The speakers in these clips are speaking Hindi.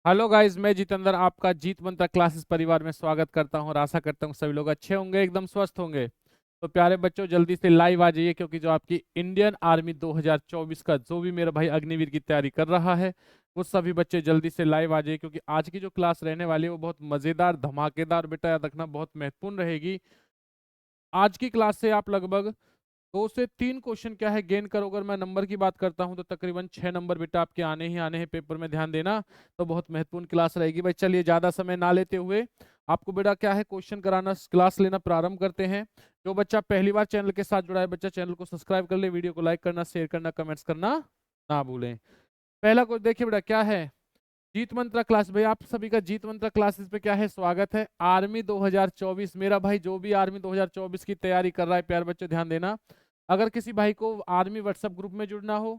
हेलो गाइस, मैं जितेंद्र आपका जीत मंत्रा क्लासेस परिवार में स्वागत करता हूं और आशा करता हूं सभी लोग अच्छे होंगे, एकदम स्वस्थ होंगे। तो प्यारे बच्चों, जल्दी से लाइव आ जाइए क्योंकि जो आपकी इंडियन आर्मी 2024 का जो भी मेरा भाई अग्निवीर की तैयारी कर रहा है वो सभी बच्चे जल्दी से लाइव आ जाइए, क्योंकि आज की जो क्लास रहने वाली है वो बहुत मजेदार, धमाकेदार, बेटा याद रखना बहुत महत्वपूर्ण रहेगी। आज की क्लास से आप लगभग 2 से 3 क्वेश्चन क्या है गेन करोगे। अगर मैं नंबर की बात करता हूं तो तकरीबन 6 नंबर बेटा आपके आने ही आने हैं पेपर में, ध्यान देना। तो बहुत महत्वपूर्ण क्लास रहेगी भाई। चलिए ज्यादा समय ना लेते हुए आपको बेटा क्या है क्वेश्चन कराना, क्लास लेना प्रारंभ करते हैं। जो बच्चा पहली बार चैनल के साथ जुड़ा है बच्चा चैनल को सब्सक्राइब कर ले, वीडियो को लाइक करना, शेयर करना, कमेंट्स करना ना भूलें। पहला कुछ देखिए बेटा क्या है, जीत मंत्रा क्लास। भाई आप सभी का जीत मंत्रा क्लासेस पे क्या है स्वागत है। आर्मी 2024 मेरा भाई जो भी आर्मी 2024 की तैयारी कर रहा है प्यार बच्चों ध्यान देना। अगर किसी भाई को आर्मी व्हाट्सएप ग्रुप में जुड़ना हो,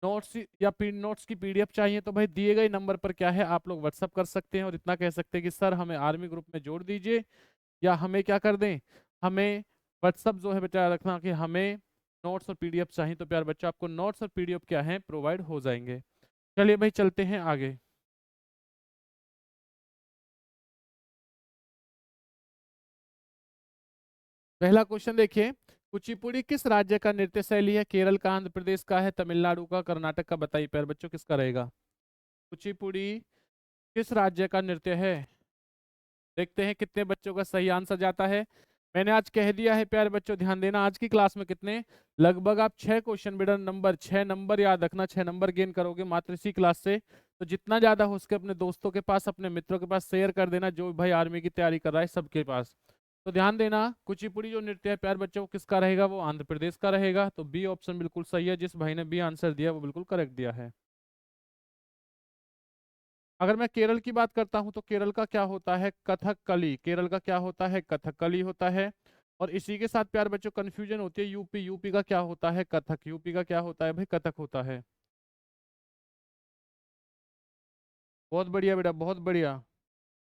नोट्स या नोट्स की पीडीएफ चाहिए तो भाई दिए गए नंबर पर क्या है आप लोग व्हाट्सएप कर सकते हैं और इतना कह सकते हैं कि सर हमें आर्मी ग्रुप में जोड़ दीजिए, या हमें क्या कर दें, हमें व्हाट्सएप जो है बेटा रखना कि हमें नोट्स और पीडीएफ चाहिए। तो प्यार बच्चों आपको नोट्स और पीडीएफ क्या है प्रोवाइड हो जाएंगे। चलिए भाई चलते हैं आगे। पहला क्वेश्चन देखिए, कुचिपुड़ी किस राज्य का नृत्य शैली है? केरल का, आंध्र प्रदेश का है, तमिलनाडु का, कर्नाटक का? बताइए प्यारे बच्चों किसका रहेगा। कुचिपुड़ी किस राज्य का नृत्य है? देखते हैं कितने बच्चों का सही आंसर जाता है। मैंने आज कह दिया है प्यारे बच्चों ध्यान देना, आज की क्लास में कितने लगभग आप 6 क्वेश्चन बेटा नंबर 6 नंबर याद रखना, 6 नंबर गेन करोगे मात्र इसी क्लास से। तो जितना ज्यादा हो सके अपने दोस्तों के पास, अपने मित्रों के पास शेयर कर देना, जो भाई आर्मी की तैयारी कर रहा है सबके पास। तो ध्यान देना, कुचिपुड़ी जो नृत्य है प्यार बच्चों किसका रहेगा, वो आंध्र प्रदेश का रहेगा। तो बी ऑप्शन बिल्कुल सही है, जिस भाई ने बी आंसर दिया वो बिल्कुल करेक्ट दिया है। अगर मैं केरल की बात करता हूं तो केरल का क्या होता है, कथकली। केरल का क्या होता है, कथकली होता है। और इसी के साथ प्यार बच्चों कंफ्यूजन होती है, यूपी। यूपी का क्या होता है, कथक। यूपी का क्या होता है भाई, कथक होता है। बहुत बढ़िया बेटा, बहुत बढ़िया।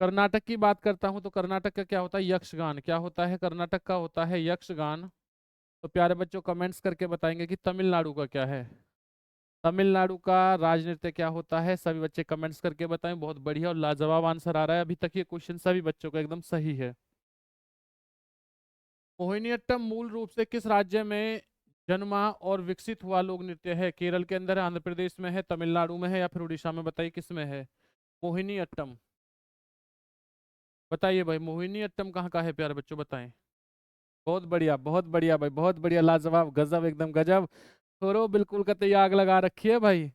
कर्नाटक की बात करता हूं तो कर्नाटक का क्या होता है, यक्षगान। क्या होता है, कर्नाटक का होता है यक्षगान। तो प्यारे बच्चों कमेंट्स करके बताएंगे कि तमिलनाडु का क्या है। तमिलनाडु का राजनृत्य क्या होता है, सभी बच्चे कमेंट्स करके बताएं। बहुत बढ़िया और लाजवाब आंसर आ रहा है, अभी तक ये क्वेश्चन सभी बच्चों का एकदम सही है। मोहिनीअट्टम मूल रूप से किस राज्य में जन्मा और विकसित हुआ लोक नृत्य है? केरल के अंदर है, आंध्र प्रदेश में है, तमिलनाडु में है, या फिर उड़ीसा में? बताइए किस में है मोहिनीअट्टम। बताइए भाई मोहिनीअट्टम कहाँ का है प्यारे बच्चों बताएं। बहुत बढ़िया, बहुत बढ़िया भाई, बहुत बढ़िया, लाजवाब, गजब, एकदम गजब। छोरो बिल्कुल कतई आग लगा रखी है भाई।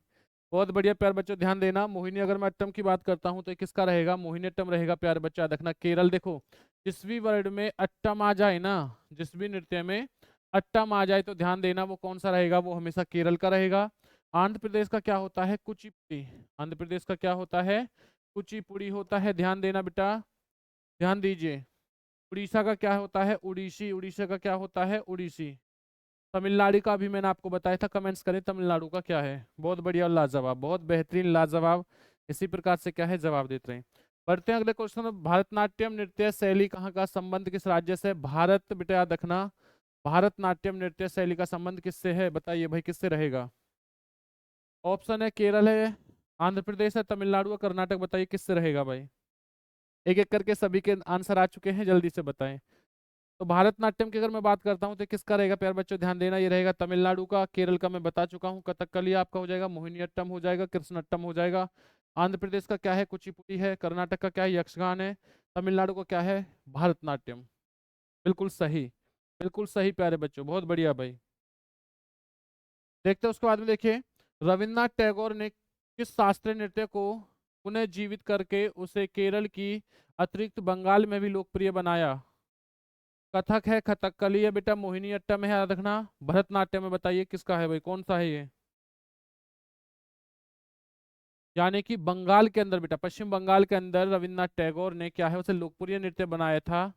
बहुत बढ़िया प्यारे बच्चों ध्यान देना, मोहिनी अगर मैं अट्टम की बात करता हूँ तो ये किसका रहेगा, मोहिनीअट्टम रहेगा प्यारे बच्चा देखना। केरल देखो, जिस भी वर्ड में अट्टम आ जाए ना, जिस भी नृत्य में अट्टम आ जाए तो ध्यान देना वो कौन सा रहेगा, वो हमेशा केरल का रहेगा। आंध्र प्रदेश का क्या होता है, कुचिपुड़ी। आंध्र प्रदेश का क्या होता है, कुचिपुड़ी होता है, ध्यान देना बेटा, ध्यान दीजिए। उड़ीसा का क्या होता है, उड़ीसी। उड़ीसा का क्या होता है, उड़ीसी। तमिलनाडु का भी मैंने आपको बताया था, कमेंट्स करें तमिलनाडु का क्या है। बहुत बढ़िया और लाजवाब, बहुत बेहतरीन, लाजवाब। इसी प्रकार से क्या है जवाब देते हैं। बढ़ते हैं अगले क्वेश्चन में। भारतनाट्यम नृत्य शैली कहाँ का, संबंध किस राज्य से? भारत बेटा याद रखना, भारतनाट्यम नृत्य शैली का संबंध किससे है? बताइए भाई किससे रहेगा। ऑप्शन है केरल है, आंध्र प्रदेश है, तमिलनाडु है, कर्नाटक। बताइए किससे रहेगा भाई। एक एक करके सभी के आंसर आ चुके हैं, जल्दी से बताएं। तो भारतनाट्यम की अगर मैं बात करता हूँ तो किसका रहेगा प्यार बच्चों ध्यान देना, ये रहेगा तमिलनाडु का। केरल का मैं बता चुका हूँ, कथकली आपका हो जाएगा, मोहिनीअट्टम हो जाएगा, कृष्णअट्टम हो जाएगा। आंध्र प्रदेश का क्या है, कुचिपुड़ी है। कर्नाटक का क्या है, यक्षगान है। तमिलनाडु का क्या है, भारतनाट्यम। बिल्कुल सही, बिल्कुल सही प्यारे बच्चों, बहुत बढ़िया भाई। देखते हैं उसके बाद में, देखिए रविन्द्रनाथ टैगोर ने किस शास्त्रीय नृत्य को पुनः जीवित करके उसे केरल की अतिरिक्त बंगाल में भी लोकप्रिय बनाया? कथक है, कथकली है बेटा, मोहिनीअट्टम है, याद रखना, भरतनाट्यम है। बताइए किसका है भाई, कौन सा है ये। यानी कि बंगाल के अंदर बेटा, पश्चिम बंगाल के अंदर रविन्द्रनाथ टैगोर ने क्या है उसे लोकप्रिय नृत्य बनाया था।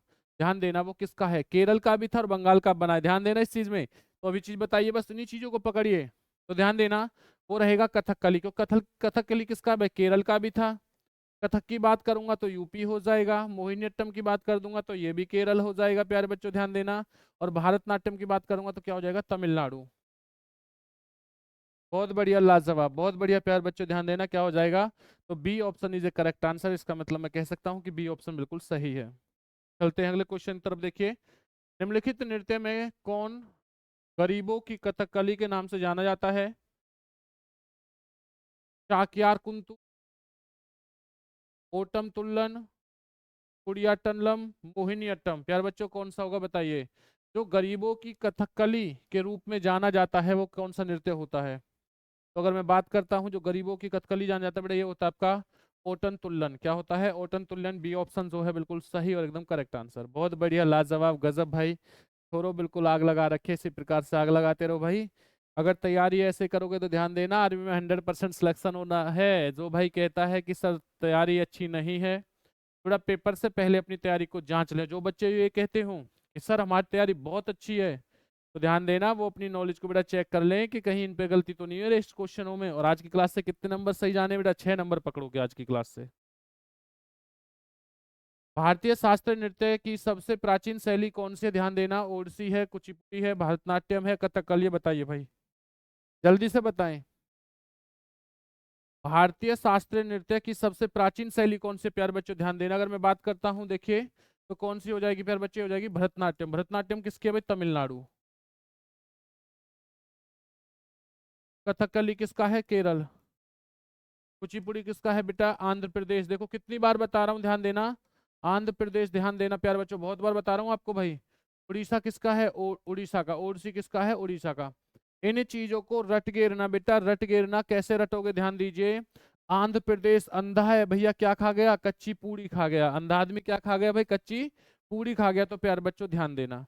ध्यान देना वो किसका है, केरल का भी था और बंगाल का बनाया, ध्यान देना इस चीज में। तो अभी चीज बताइए, बस इन्हीं चीजों को पकड़िए। तो ध्यान देना, वो रहेगा कथकली। क्यों कथकली किसका है भाई, केरल का भी था। कथक की बात करूंगा तो यूपी हो जाएगा, मोहिनीअट्टम की बात कर दूंगा तो ये भी केरल हो जाएगा प्यारे बच्चों ध्यान देना। और भारतनाट्यम की बात करूंगा तो क्या हो जाएगा, तमिलनाडु। बहुत बढ़िया, लाजवाब, बहुत बढ़िया प्यार बच्चों, ध्यान देना क्या हो जाएगा। तो B option is A correct answer, इसका मतलब मैं कह सकता हूँ कि बी ऑप्शन बिल्कुल सही है। चलते हैं अगले क्वेश्चन की तरफ। देखिए, निम्नलिखित नृत्य में कौन गरीबों की कथकली के नाम से जाना जाता है? चाक्यार कुंतु, ओटम तुल्लन, कुडियाट्टम, मोहिनीअट्टम। प्यार बच्चों कौन सा होगा बताइए। जो गरीबों की कथकली के रूप में जाना जाता है वो कौन सा नृत्य होता है? तो अगर मैं बात करता हूँ जो गरीबों की कथकली जाना जाता है बेटा, ये होता है आपका ओटन तुल्लन। क्या होता है? ओटन तुल्लन। बी ऑप्शन जो है बिल्कुल सही और एकदम करेक्ट आंसर। बहुत बढ़िया, लाजवाब, गजब भाई। छोरो बिल्कुल आग लगा रखे, इसी प्रकार से आग लगाते रहो भाई। अगर तैयारी ऐसे करोगे तो ध्यान देना, आर्मी में 100% सिलेक्शन होना है। जो भाई कहता है कि सर तैयारी अच्छी नहीं है, थोड़ा पेपर से पहले अपनी तैयारी को जांच ले। जो बच्चे ये कहते हो कि सर हमारी तैयारी बहुत अच्छी है, तो ध्यान देना वो अपनी नॉलेज को बेटा चेक कर लें कि कहीं इन पे गलती तो नहीं है इस क्वेश्चनों में। और आज की क्लास से कितने नंबर सही जाने बेटा? 6 नंबर पकड़ोगे आज की क्लास से। भारतीय शास्त्रीय नृत्य की सबसे प्राचीन शैली कौन सी है? ध्यान देना, ओडिसी है, कुचिपुड़ी है, भरतनाट्यम है, कथकली है। बताइए भाई, जल्दी से बताएं। भारतीय शास्त्रीय नृत्य की सबसे प्राचीन शैली कौन सी है प्यारे बच्चों? ध्यान देना, अगर मैं बात करता हूं देखिए, तो कौन सी हो जाएगी प्यारे बच्चे? हो जाएगी भरतनाट्यम। भरतनाट्यम किसकी है भाई? तमिलनाडु। कथकली किसका है? केरल। कुचिपुड़ी किसका है बेटा? आंध्र प्रदेश। देखो कितनी बार बता रहा हूँ, ध्यान देना, आंध्र प्रदेश। ध्यान देना प्यारे बच्चों, बहुत बार बता रहा हूँ आपको भाई। उड़ीसा किसका है? उड़ीसा का। ओडिसी किसका है? उड़ीसा का। इन चीजों को रट गेरना बेटा, रट गेरना। कैसे रटोगे? ध्यान दीजिए। आंध्र प्रदेश अंधा है भैया, क्या खा गया? कच्ची पूड़ी खा गया। अंधा आदमी क्या खा गया भाई? कच्ची पूड़ी खा गया। तो प्यारे बच्चों ध्यान देना,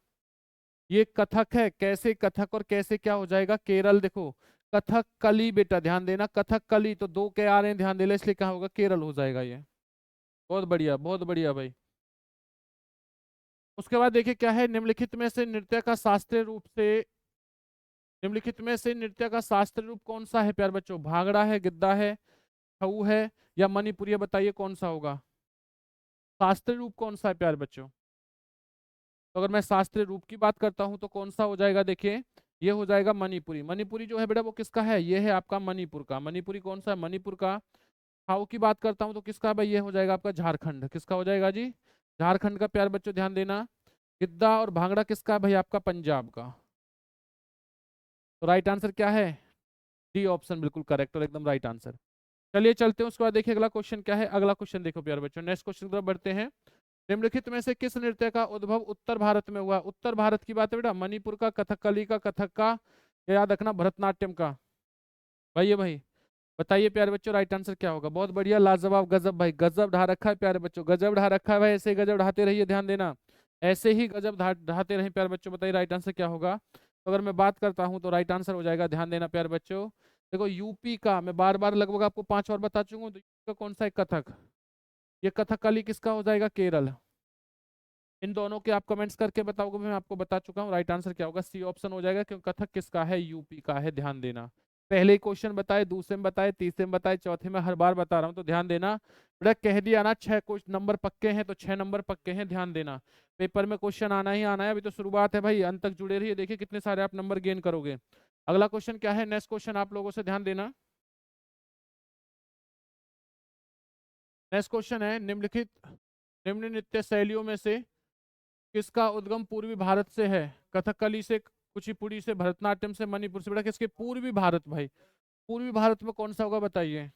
ये कथक है। कैसे कथक और कैसे क्या हो जाएगा? केरल। देखो कथक कली बेटा, ध्यान देना, कथक कली, तो दो के आ रहे हैं, ध्यान देना, इसलिए क्या होगा? केरल हो जाएगा ये। बहुत बढ़िया, बहुत बढ़िया भाई। उसके बाद देखिए क्या है, निम्नलिखित में से नृत्य का शास्त्रीय रूप से, निम्नलिखित में से नृत्य का शास्त्रीय रूप कौन सा है प्यारे बच्चों? भांगड़ा है, गिद्धा है, छऊ है, या मणिपुरी है? बताइए कौन सा होगा। शास्त्रीय रूप कौन सा है प्यारे बच्चों? तो अगर मैं शास्त्रीय रूप की बात करता हूं तो कौन सा हो जाएगा? देखिए, ये हो जाएगा मणिपुरी। मणिपुरी जो है बेटा वो किसका है? ये है आपका मणिपुर का। मणिपुरी कौन सा है? मणिपुर का। छाऊ की बात करता हूं तो किसका भाई? ये हो जाएगा आपका झारखंड। किसका हो जाएगा जी? झारखंड का। प्यार बच्चों ध्यान देना, गिद्धा और भांगड़ा किसका है भाई? आपका पंजाब का। तो राइट आंसर क्या है? डी ऑप्शन बिल्कुल करेक्ट और एकदम राइट आंसर। चलिए चलते हैं, उसके बाद देखिए अगला क्वेश्चन क्या है। अगला क्वेश्चन देखो प्यारे बच्चों, नेक्स्ट क्वेश्चन की तरफ बढ़ते हैं। निम्नलिखित में से किस नृत्य का उद्भव उत्तर भारत में हुआ? उत्तर भारत की बात है बेटा, मणिपुर का, कथकली का, कथक का, या याद रखना भरतनाट्यम का। भाई ये भाई बताइए प्यारे बच्चों, राइट आंसर क्या होगा? बहुत बढ़िया, लाजवाब, गजब भाई, गजब ढा रखा है प्यारे बच्चों, गजब ढा रखा है भाई। ऐसे ही गजब ढाते रहिए, ध्यान देना, ऐसे ही गजब ढाते रहिए प्यारे बच्चों। बताइए राइट आंसर क्या होगा। तो अगर मैं बात करता हूँ तो राइट आंसर हो जाएगा, ध्यान देना प्यारे बच्चों, देखो यूपी का। मैं बार बार लगभग आपको 5 बार बता चुका हूँ, तो यूपी का कौन सा है? कथक। ये कथकली किसका हो जाएगा? केरल। इन दोनों के आप कमेंट्स करके बताओगे, मैं आपको बता चुका हूँ राइट आंसर क्या होगा। सी ऑप्शन हो जाएगा, क्योंकि कथक किसका है? यूपी का है। ध्यान देना, पहले ही क्वेश्चन बताए, दूसरे में बताए, तीसरे में बताए, चौथे में हर बार बता रहा हूँ, तो ध्यान देना बेटा। कह दिया ना 6 नंबर पक्के हैं, तो 6 नंबर पक्के हैं। ध्यान देना, पेपर में क्वेश्चन आना ही आना है, अभी तो शुरुआत है भाई, अंत तक जुड़े रहिए, देखिए कितने सारे आप नंबर गेन करोगे। अगला क्वेश्चन क्या है? नेक्स्ट क्वेश्चन आप लोगों से ध्यान देना। नेक्स्ट क्वेश्चन है, निम्नलिखित निम्न नृत्य शैलियों में से किसका उद्गम पूर्वी भारत से है? कथकली से, कुचिपुड़ी से, भरतनाट्यम से, मणिपुर से। बेटा किसके? पूर्वी भारत भाई। पूर्वी भारत में कौन सा होगा बताइए।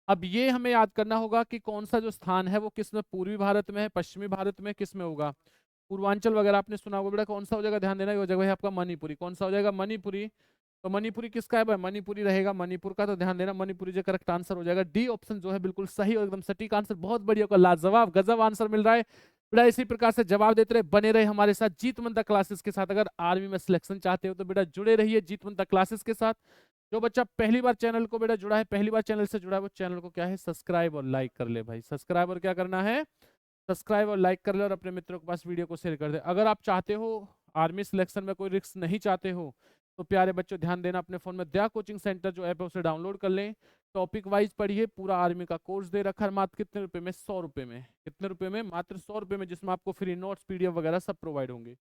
अब ये हमें याद करना होगा कि कौन सा जो स्थान है वो किस में, पूर्वी भारत में है, पश्चिमी भारत में, किस में होगा? पूर्वांचल वगैरह आपने सुना होगा बेटा, कौन सा हो जाएगा? ध्यान देना, ये हो जाएगा भाई आपका मणिपुरी। कौन सा हो जाएगा? मणिपुरी। तो मणिपुरी किसका है भाई? मणिपुरी रहेगा मणिपुर का। तो ध्यान देना, मणिपुरी जो करेक्ट आंसर हो जाएगा। डी ऑप्शन जो है बिल्कुल सही और एकदम सटीक आंसर। बहुत बढ़िया होगा, लाजवाब, गजब आंसर मिल रहा है बेटा। इसी प्रकार से जवाब देते रहे, बने रहे हमारे साथ जीत मंदा क्लासेस के साथ। अगर आर्मी में सिलेक्शन चाहते हो तो बेटा जुड़े रहिए जीत मंदा क्लासेस के साथ। जो बच्चा पहली बार चैनल को बेटा जुड़ा है, पहली बार चैनल से जुड़ा है, वो चैनल को क्या है? सब्सक्राइब और लाइक कर ले भाई। सब्सक्राइब और क्या करना है? सब्सक्राइब और लाइक कर ले, और अपने मित्रों के पास वीडियो को शेयर कर दे। अगर आप चाहते हो आर्मी सिलेक्शन में कोई रिस्क नहीं चाहते हो, तो प्यारे बच्चों ध्यान देना, अपने फोन में दया कोचिंग सेंटर जो ऐप है उसे डाउनलोड कर लें। टॉपिक वाइज पढ़िए, पूरा आर्मी का कोर्स दे रखा है मात्र कितने रुपए में? 100 रुपए में। कितने रुपए में? मात्र 100 रुपए में, जिसमें आपको फ्री नोट्स, पीडीएफ वगैरह सब प्रोवाइड होंगे।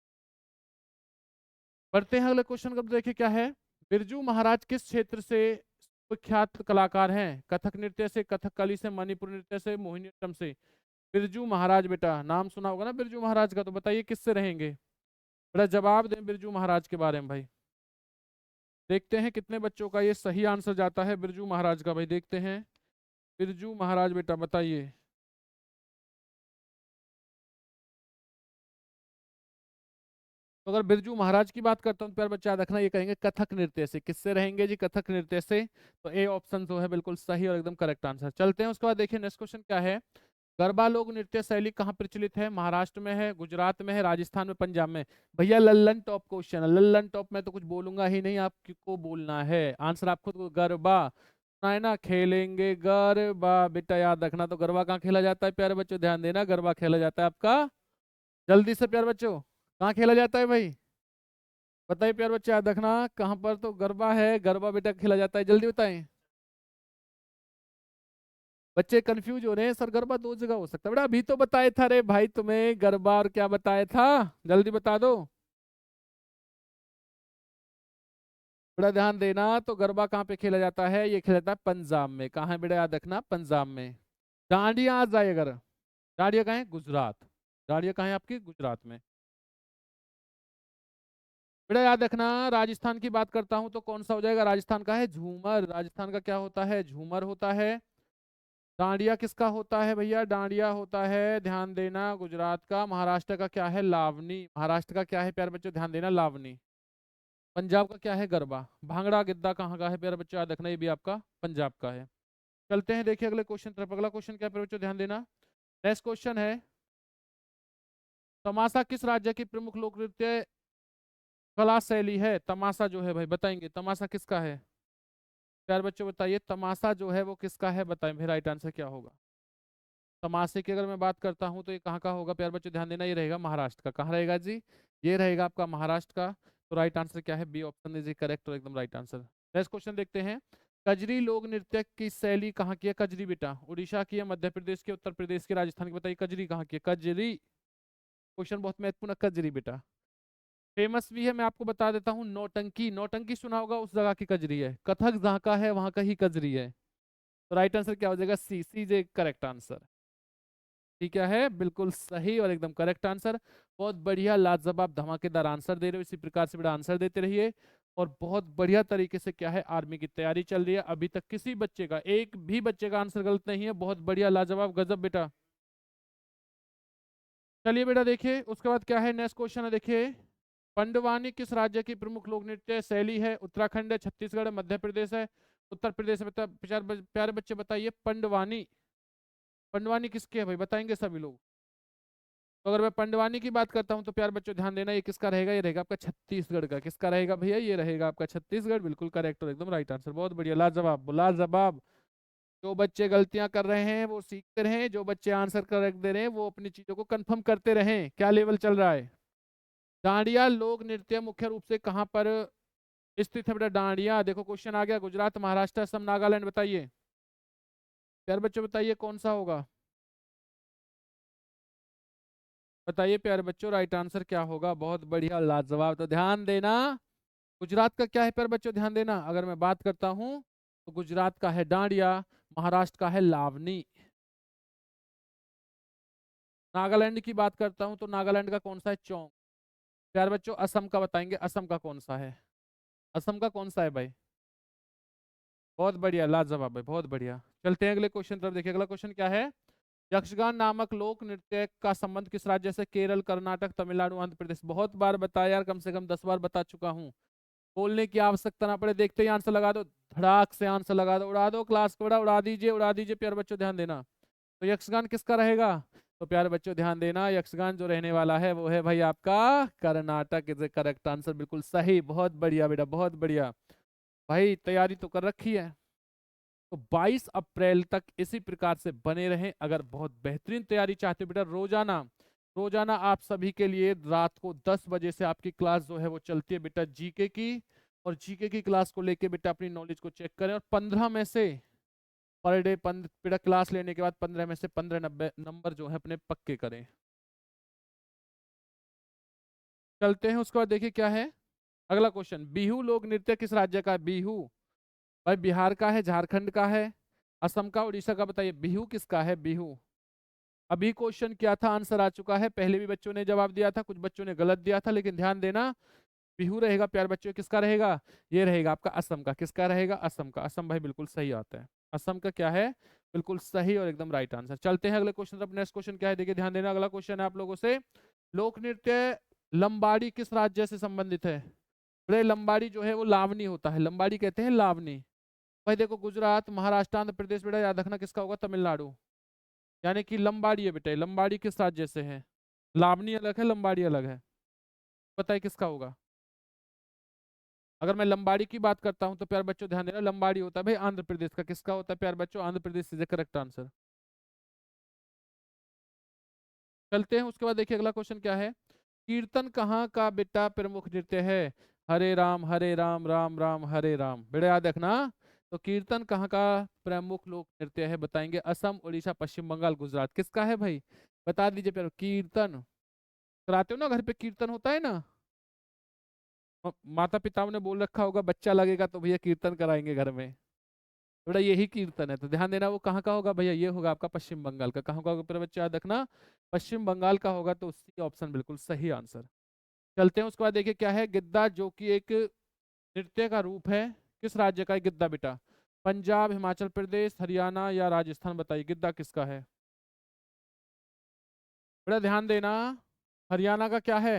बढ़ते हैं अगले क्वेश्चन का, देखिए क्या है। बिरजू महाराज किस क्षेत्र से विख्यात कलाकार हैं? कथक नृत्य से, कथकली से, मणिपुर नृत्य से, मोहिनीअट्टम से। बिरजू महाराज, बेटा नाम सुना होगा ना बिरजू महाराज का, तो बताइए किससे रहेंगे? बेटा जवाब दें बिरजू महाराज के बारे में भाई। देखते हैं कितने बच्चों का ये सही आंसर जाता है बिरजू महाराज का भाई, देखते हैं। बिरजू महाराज बेटा बताइए। तो अगर बिरजू महाराज की बात करता हूँ तो प्यार बच्चा याद रखना, ये कहेंगे कथक नृत्य से। किससे रहेंगे जी? कथक नृत्य से। तो ए ऑप्शन जो है बिल्कुल सही और एकदम करेक्ट आंसर। चलते हैं उसके बाद, देखिए नेक्स्ट क्वेश्चन क्या है। गरबा लोक नृत्य शैली कहाँ प्रचलित है? महाराष्ट्र में है, गुजरात में है, राजस्थान में, पंजाब में। भैया लल्लन टॉप क्वेश्चन है, लल्लन टॉप में तो कुछ बोलूंगा ही नहीं, आपको बोलना है आंसर। आप खुद को गरबा सुना है ना, खेलेंगे गरबा, बेटा याद रखना। तो गरबा कहाँ खेला जाता है प्यारे बच्चों? ध्यान देना, गरबा खेला जाता है आपका, जल्दी से प्यारे बच्चों, कहाँ खेला जाता है भाई? बताइए प्यारे बच्चे, याद रखना कहाँ पर तो गरबा है, गरबा बेटा खेला जाता है, जल्दी बताएं। बच्चे कंफ्यूज हो रहे हैं, सर गरबा दो जगह हो सकता है बेटा, अभी तो बताए था रे भाई तुम्हें, गरबा और क्या बताया था, जल्दी बता दो बेटा, ध्यान देना। तो गरबा कहाँ पे खेला जाता है? ये खेला जाता है पंजाब में। कहाँ है बेटा? याद रखना, पंजाब में। डांडिया आ जाए अगर, डांडिया कहाँ है? गुजरात। डांडिया कहाँ है आपकी? गुजरात में। बेटा याद रखना, राजस्थान की बात करता हूँ तो कौन सा हो जाएगा? राजस्थान का है झूमर। राजस्थान का क्या होता है? झूमर होता है। डांडिया किसका होता है भैया? डांडिया होता है, ध्यान देना, गुजरात का। महाराष्ट्र का क्या है? लावनी। महाराष्ट्र का क्या है प्यारे बच्चों? ध्यान देना, लावनी। पंजाब का क्या है? गरबा। भांगड़ा गिद्दा कहाँ का है प्यारे बच्चों? याद रखना, ये भी आपका पंजाब का है। चलते हैं देखिए अगले क्वेश्चन तरफ। अगला क्वेश्चन क्या है प्यारे बच्चों? ध्यान देना। नेक्स्ट क्वेश्चन है, तमाशा किस राज्य की प्रमुख लोक नृत्य कला शैली है? तमाशा जो है भाई, बताएंगे तमाशा किसका है? प्यारे बच्चों बताइए, तमाशा जो है वो किसका है? बताएं फिर राइट आंसर क्या होगा। तमाशे की अगर मैं बात करता हूँ तो ये कहाँ का होगा प्यारे बच्चों? ध्यान देना, ये रहेगा महाराष्ट्र का। कहाँ रहेगा जी? ये रहेगा आपका महाराष्ट्र का। तो राइट आंसर क्या है? बी ऑप्शन इज करेक्ट और एकदम राइट आंसर। नेक्स्ट क्वेश्चन देखते हैं। कजरी लोक नृत्य की शैली कहाँ की है? कजरी बेटा उड़ीसा की है, मध्य प्रदेश की, उत्तर प्रदेश की, राजस्थान की। बताइए कजरी कहाँ की है? कजरी, क्वेश्चन बहुत महत्वपूर्ण है, कजरी बेटा। फेमस भी है, मैं आपको बता देता हूँ, नौटंकी। नौटंकी सुना होगा, उस जगह की कजरी है। कथक जहाँ का है वहां का ही कजरी है। तो राइट आंसर क्या हो जाएगा? सी, सी जे करेक्ट आंसर। ठीक है, बिल्कुल सही और एकदम करेक्ट आंसर। बहुत बढ़िया, लाजवाब धमाकेदार आंसर दे रहे हो, इसी प्रकार से बड़ा आंसर देते रहिए। और बहुत बढ़िया तरीके से क्या है, आर्मी की तैयारी चल रही है। अभी तक किसी बच्चे का, एक भी बच्चे का आंसर गलत नहीं है। बहुत बढ़िया, लाजवाब, गजब बेटा। चलिए बेटा देखिए उसके बाद क्या है, नेक्स्ट क्वेश्चन है देखिए। पंडवानी किस राज्य की प्रमुख लोक नृत्य शैली है? उत्तराखंड है, छत्तीसगढ़ है, मध्य प्रदेश है, उत्तर प्रदेश है। प्यारे बच्चे बताइए, पंडवानी, पंडवानी किसके है भाई? बताएंगे सभी लोग। तो अगर मैं पंडवानी की बात करता हूं तो प्यार बच्चों ध्यान देना, ये किसका रहेगा? ये रहेगा आपका छत्तीसगढ़ का। किसका रहेगा भैया? ये रहेगा आपका छत्तीसगढ़, बिल्कुल करेक्ट और एकदम राइट आंसर। बहुत बढ़िया, लाजवाब लाजवाब। जो बच्चे गलतियां कर रहे हैं वो सीखते रहें, जो बच्चे आंसर करेक्ट दे रहे हैं वो अपनी चीजों को कंफर्म करते रहें। क्या लेवल चल रहा है? डांडिया लोक नृत्य मुख्य रूप से कहाँ पर स्थित है बेटा? डांडिया देखो क्वेश्चन आ गया, गुजरात, महाराष्ट्र, असम, नागालैंड। बताइए प्यार बच्चों, बताइए कौन सा होगा? बताइए प्यारे बच्चों, राइट आंसर क्या होगा? बहुत बढ़िया, लाजवाब। तो ध्यान देना, गुजरात का क्या है प्यारे बच्चों? ध्यान देना, अगर मैं बात करता हूं तो गुजरात का है डांडिया, महाराष्ट्र का है लावनी। नागालैंड की बात करता हूं तो नागालैंड का कौन सा है? चौंग। प्यारे बच्चों असम का बताएंगे, असम का कौन सा है? असम का कौन सा है भाई? बहुत बढ़िया, लाजवाब है, बहुत बढ़िया। चलते हैं अगले क्वेश्चन तरफ। देखिए अगला क्वेश्चन क्या है। यक्षगान नामक लोक नृत्य का संबंध किस राज्य से? केरल, कर्नाटक, तमिलनाडु, आंध्र प्रदेश। बहुत बार बताया यार, कम से कम 10 बार बता चुका हूँ, बोलने की आवश्यकता ना पड़े। देखते ही आंसर लगा दो, धड़ाक से आंसर लगा दो, उड़ा दो क्लास को, बड़ा उड़ा दीजिए, उड़ा दीजिए। प्यारे बच्चों ध्यान देना, तो यक्षगान किसका रहेगा? तो प्यारे बच्चों ध्यान देना, यक्षगान जो रहने वाला है वो है भाई आपका Karnataka. Is A correct answer, बिल्कुल सही। बहुत बढ़िया बेटा, बहुत बढ़िया। भाई तैयारी तो कर रखी है, तो 22 अप्रैल तक इसी प्रकार से बने रहें। अगर बहुत बेहतरीन तैयारी चाहते हो बेटा, रोजाना रोजाना आप सभी के लिए रात को 10 बजे से आपकी क्लास जो है वो चलती है बेटा, जीके की। और जीके की क्लास को लेके बेटा अपनी नॉलेज को चेक करें, और 15 में से पर डे बेटा क्लास लेने के बाद 15 में से 15 90 नंबर जो है अपने पक्के करें। चलते हैं उसके बाद, देखिए क्या है। अगला क्वेश्चन, बिहू लोक नृत्य किस राज्य का है? बिहू भाई बिहार का है, झारखंड का है, असम का, उड़ीसा का? बताइए बिहू किसका है? बिहू। अभी क्वेश्चन क्या था, आंसर आ चुका है, पहले भी बच्चों ने जवाब दिया था, कुछ बच्चों ने गलत दिया था, लेकिन ध्यान देना बिहू रहेगा प्यारे बच्चों। किसका रहेगा? ये रहेगा आपका असम का। किसका रहेगा? असम का। असम भाई बिल्कुल सही आता है, असम का क्या है? बिल्कुल सही और एकदम राइट आंसर। चलते हैं अगले क्वेश्चन पर। नेक्स्ट क्वेश्चन क्या है, देखिए ध्यान देना। अगला क्वेश्चन है आप लोगों से, लोक नृत्य लंबाड़ी किस राज्य से संबंधित है? बोले लंबाड़ी जो है वो लावनी होता है, लंबाड़ी कहते हैं लावनी। भाई देखो गुजरात, महाराष्ट्र, आंध्र प्रदेश, बेटा याद रखना किसका होगा? तमिलनाडु। यानी कि लंबाड़ी है बेटा, लंबाड़ी किस राज्य से है? लावनी अलग है, लंबाड़ी अलग है। बताइए किसका होगा? अगर मैं लंबाड़ी की बात करता हूं तो प्यार बच्चों ध्यान देना, लंबाड़ी होता है भाई आंध्र प्रदेश का। किसका होता है प्यार बच्चों? Andhra Pradesh is correct answer. चलते हैं उसके बाद, देखिए अगला क्वेश्चन क्या है, कीर्तन कहाँ का बेटा प्रमुख नृत्य है? हरे राम हरे राम, राम राम हरे राम। बेटा याद रखना, तो कीर्तन कहाँ का प्रमुख लोक नृत्य है? बताएंगे असम, उड़ीसा, पश्चिम बंगाल, गुजरात। किसका है भाई? बता दीजिए प्यार। कीर्तन कराते हो ना घर पे, कीर्तन होता है ना, माता पिताओं ने बोल रखा होगा बच्चा लगेगा तो भैया कीर्तन कराएंगे घर में, थोड़ा यही कीर्तन है। तो ध्यान देना वो कहाँ का होगा भैया? ये होगा आपका पश्चिम बंगाल का। कहाँ का होगा प्यारे बच्चे? याद रखना पश्चिम बंगाल का होगा, तो सी ऑप्शन बिल्कुल सही आंसर। चलते हैं उसके बाद, देखिए क्या है, गिद्दा जो कि एक नृत्य का रूप है, किस राज्य का है गिद्दा बेटा? पंजाब, हिमाचल प्रदेश, हरियाणा या राजस्थान? बताइए गिद्दा किसका है? बड़ा ध्यान देना, हरियाणा का क्या है?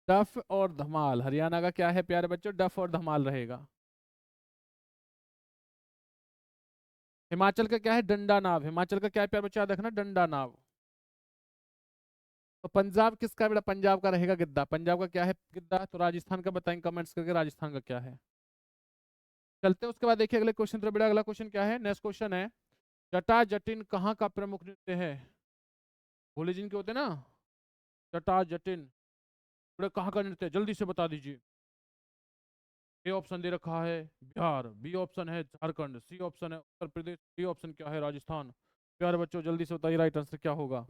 डफ और धमाल। हरियाणा का क्या है प्यारे बच्चों? डफ और धमाल रहेगा। हिमाचल का क्या है? डंडा नाव। हिमाचल का क्या है प्यारे बच्चों? याद रखना डंडा नाव। तो पंजाब किसका है बेटा? पंजाब का रहेगा गिद्दा। पंजाब का क्या है गिद्दा? तो राजस्थान का बताएंगे कमेंट्स करके, राजस्थान का क्या है। चलते हैं उसके बाद, देखिए अगले क्वेश्चन पर। बेटा अगला क्वेश्चन क्या है, नेक्स्ट क्वेश्चन है, जटा जटिन कहाँ का प्रमुख नृत्य है? भोले जिन के होते हैं ना, जटा जटिन, बेटा कहाँ का नृत्य है? जल्दी से बता दीजिए। ए ऑप्शन दे रखा है बिहार, बी ऑप्शन है झारखंड, सी ऑप्शन है उत्तर प्रदेश, डी ऑप्शन क्या है? राजस्थान। प्यारे बच्चों जल्दी से बताइए राइट आंसर क्या होगा।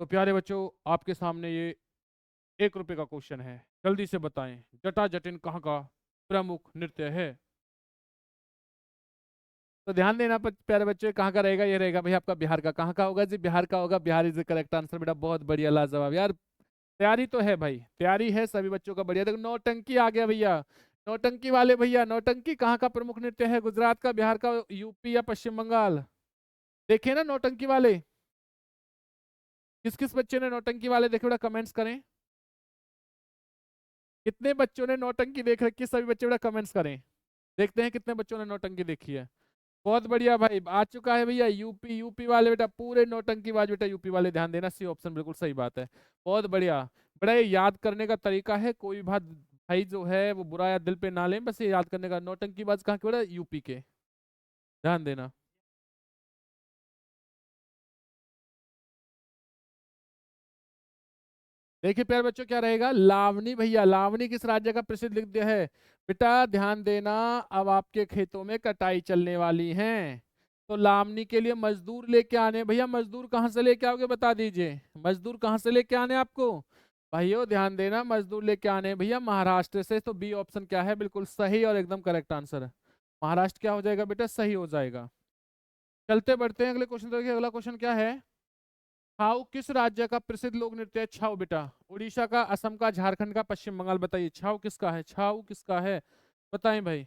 तो प्यारे बच्चों आपके सामने ये 1 रुपए का क्वेश्चन है, जल्दी से बताएं जटा जटिन कहाँ का प्रमुख नृत्य है? तो ध्यान देना प्यारे बच्चों, कहाँ का रहेगा? ये रहेगा भाई आपका बिहार का। कहाँ का होगा जी? बिहार का होगा। Bihar is the correct answer बेटा, बहुत बढ़िया, लाजवाब यार। तैयारी तो है भाई, तैयारी है सभी बच्चों का बढ़िया। देखो नौटंकी आ गया भैया, नौटंकी वाले भैया, नौटंकी कहाँ का प्रमुख नृत्य है? गुजरात का, बिहार का, यूपी या पश्चिम बंगाल? देखे ना नौटंकी वाले, किस किस बच्चे ने नौटंकी वाले देखे बेटा? कमेंट्स करें, कितने बच्चों ने नौटंकी देख रखी है? सभी बच्चे बेटा कमेंट्स करें, देखते हैं कितने बच्चों ने नौटंकी देखी है। बहुत बढ़िया भाई, आ चुका है भैया यूपी। यूपी वाले बेटा पूरे नौटंकी बाज बेटा, यूपी वाले ध्यान देना, सी ऑप्शन बिल्कुल सही बात है। बहुत बढ़िया। बड़ा ये याद करने का तरीका है, कोई भी बात भाई जो है वो बुरा या दिल पे ना लें, बस ये याद करने का। नौटंकी बाज कहाँ के बेटा? यूपी के, ध्यान देना। देखिए प्यारे बच्चों क्या रहेगा, लावनी भैया। लावनी किस राज्य का प्रसिद्ध नृत्य है? बेटा ध्यान देना, अब आपके खेतों में कटाई चलने वाली है, तो लावनी के लिए मजदूर लेके आने। भैया मजदूर कहाँ से लेके आओगे? बता दीजिए, मजदूर कहाँ से लेके आने आपको? भाइयों ध्यान देना, मजदूर लेके आने भैया महाराष्ट्र से। तो बी ऑप्शन क्या है? बिल्कुल सही और एकदम करेक्ट आंसर है। महाराष्ट्र क्या हो जाएगा बेटा? सही हो जाएगा। चलते बढ़ते हैं अगले क्वेश्चन। देखिए अगला क्वेश्चन क्या है, छाऊ किस राज्य का प्रसिद्ध लोक नृत्य है? छाऊ बेटा उड़ीसा का, असम का, झारखंड का, पश्चिम बंगाल? बताइए छाऊ किसका है? छाऊ किसका है? बताएं भाई,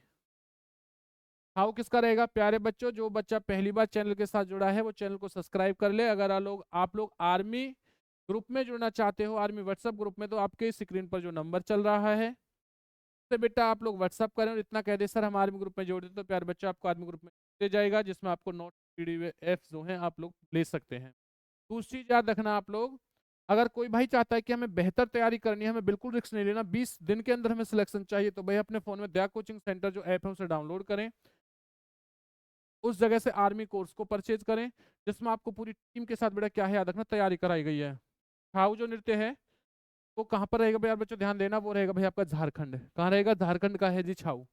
छाऊ किसका रहेगा? प्यारे बच्चों जो बच्चा पहली बार चैनल के साथ जुड़ा है वो चैनल को सब्सक्राइब कर ले। अगर आप लोग आर्मी ग्रुप में जुड़ना चाहते हो, आर्मी व्हाट्सएप ग्रुप में, तो आपके स्क्रीन पर जो नंबर चल रहा है तो बेटा आप लोग व्हाट्सअप करें और इतना कह दे सर हम आर्मी ग्रुप में जोड़ दे, तो प्यारे बच्चों आपको आर्मी ग्रुप में दे जाएगा, जिसमें आपको नोट पीडीएफ जो है आप लोग ले सकते हैं। दूसरी चीज याद रखना आप लोग, अगर कोई भाई चाहता है कि हमें बेहतर तैयारी करनी है, हमें बिल्कुल रिस्क नहीं लेना, 20 दिन के अंदर हमें सिलेक्शन चाहिए, तो भाई अपने फोन में दया कोचिंग सेंटर जो ऐप है उसे डाउनलोड करें, उस जगह से आर्मी कोर्स को परचेज करें, जिसमें आपको पूरी टीम के साथ बेटा क्या है याद रखना तैयारी कराई गई है। छाऊ जो नृत्य है वो कहाँ पर रहेगा भैया बच्चों? ध्यान देना, वो रहेगा भाई आपका झारखंड। कहाँ रहेगा? झारखंड का है जी छाऊ।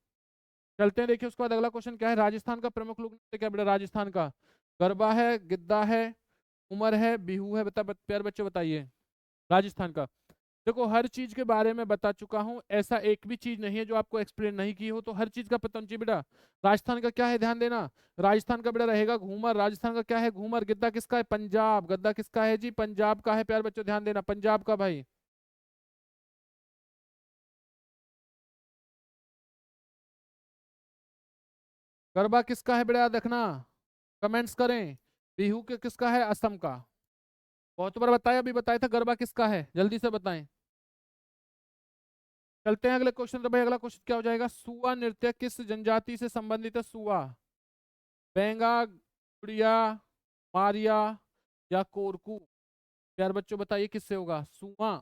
चलते हैं, देखिए उसके बाद अगला क्वेश्चन क्या है, राजस्थान का प्रमुख लोक नृत्य क्या है बेटा, राजस्थान का गरबा है, गिद्दा है, उमर है, बिहू है, प्यारे बच्चे बताइए राजस्थान का। देखो हर चीज के बारे में बता चुका हूं, ऐसा एक भी चीज नहीं है जो आपको एक्सप्लेन नहीं की हो, तो हर चीज का पता होना चाहिए बेटा। राजस्थान का क्या है ध्यान देना, राजस्थान का बेटा रहेगा घूमर, राजस्थान का क्या है घूमर, गिद्दा किसका है पंजाब, गद्दा किसका है जी पंजाब का है, प्यारे बच्चों ध्यान देना पंजाब का भाई। गरबा किसका है बेटा याद रखना, कमेंट्स करें। बिहू के किसका है, असम का। बहुत बार बताया, अभी बताया था गरबा किसका है, जल्दी से बताएं। चलते हैं अगले क्वेश्चन, तो भाई अगला क्वेश्चन क्या हो जाएगा, सुआ नृत्य किस जनजाति से संबंधित है, सुआ, बेंगा, गुड़िया, मारिया या कोरकू, यार बच्चों बताइए किससे होगा, सुआ।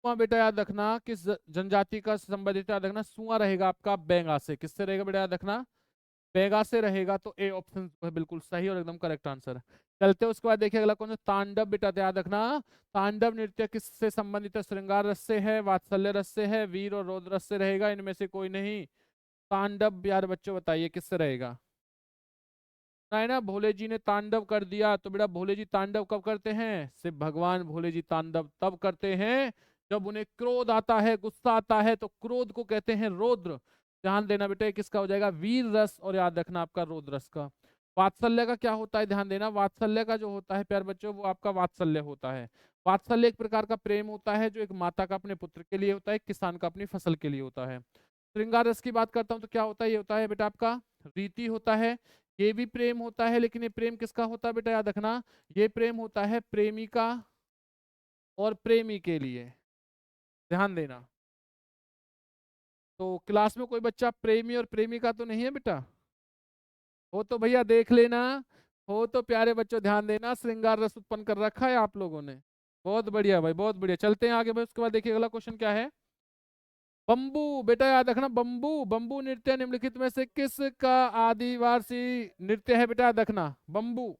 सुआ बेटा याद रखना किस जनजाति का संबंधित है, याद रखना सुआ रहेगा आपका बेंगा से, किससे रहेगा बेटा याद रखना, बेगा से रहेगा, तो ए ऑप्शन है बिल्कुल सही और एकदम करेक्ट आंसर। चलते हैं उसके बाद देखिए अगला कौन सा, तांडव बेटा याद रखना, तांडव नृत्य किससे संबंधित है, श्रृंगार रस से है, वात्सल्य रस से है, वीर और रौद्र रस से रहेगा, इनमें से कोई नहीं। तांडव यार बच्चों बताइए किससे रहेगा, है ना भोले जी ने तांडव कर दिया, तो बेटा भोले जी तांडव कब करते हैं, सिर्फ भगवान भोले जी तांडव तब करते हैं जब उन्हें क्रोध आता है, गुस्सा आता है, तो क्रोध को कहते हैं रौद्र। ध्यान देना बेटा, ये किसका हो जाएगा, वीर रस, और याद रखना आपका रौद्र रस का। वात्सल्य का क्या होता है, ध्यान देना, वात्सल्य का जो होता है प्यार बच्चों, वो आपका वात्सल्य होता है। वात्सल्य एक प्रकार का प्रेम होता है, जो एक माता का अपने पुत्र के लिए होता है, एक किसान का अपनी फसल के लिए होता है। श्रृंगार रस की बात करता हूँ तो क्या होता है, ये होता है बेटा आपका रीति होता है, ये भी प्रेम होता है, लेकिन ये प्रेम किसका होता है बेटा याद रखना, ये प्रेम होता है प्रेमिका और प्रेमी के लिए, ध्यान देना। तो क्लास में कोई बच्चा प्रेमी और प्रेमिका तो नहीं है बेटा, हो तो भैया देख लेना, हो तो प्यारे बच्चों ध्यान देना, श्रृंगार रस उत्पन्न कर रखा है आप लोगों ने। बहुत बढ़िया भाई बहुत बढ़िया, चलते हैं आगे भाई, उसके बाद देखिए अगला क्वेश्चन क्या है, बम्बू बेटा याद रखना, बम्बू, बम्बू नृत्य निम्नलिखित में से किसका आदिवासी नृत्य है बेटा याद रखना, बम्बू।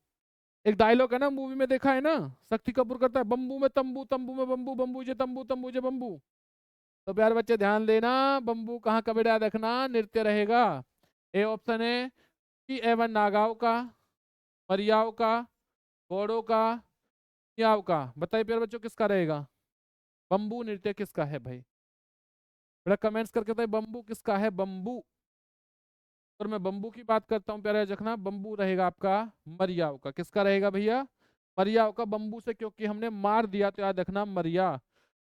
एक डायलॉग है ना मूवी में, देखा है ना, शक्ति कपूर करता है, बम्बू में तंबू, तंबू में बम्बू, बम्बू जे तंबू, तंबू जे बम्बू। तो प्यारे बच्चे ध्यान देना, बम्बू कहाँ का बेटा याद रखना नृत्य रहेगा, ए ऑप्शन है कि एवन नागाओं का, मरियाओं का, गोड़ों का, मियाओं का, बताइए प्यारे बच्चों किसका रहेगा, बम्बू नृत्य किसका है भाई, बेटा कमेंट्स करके बताइए बम्बू किसका है, बम्बू। और मैं बम्बू की बात करता हूँ प्यारे याद रखना, बम्बू रहेगा आपका मरियाओं का, किसका रहेगा भैया, मरियाओं का, बम्बू से क्योंकि हमने मार दिया, तो याद रखना मरिया।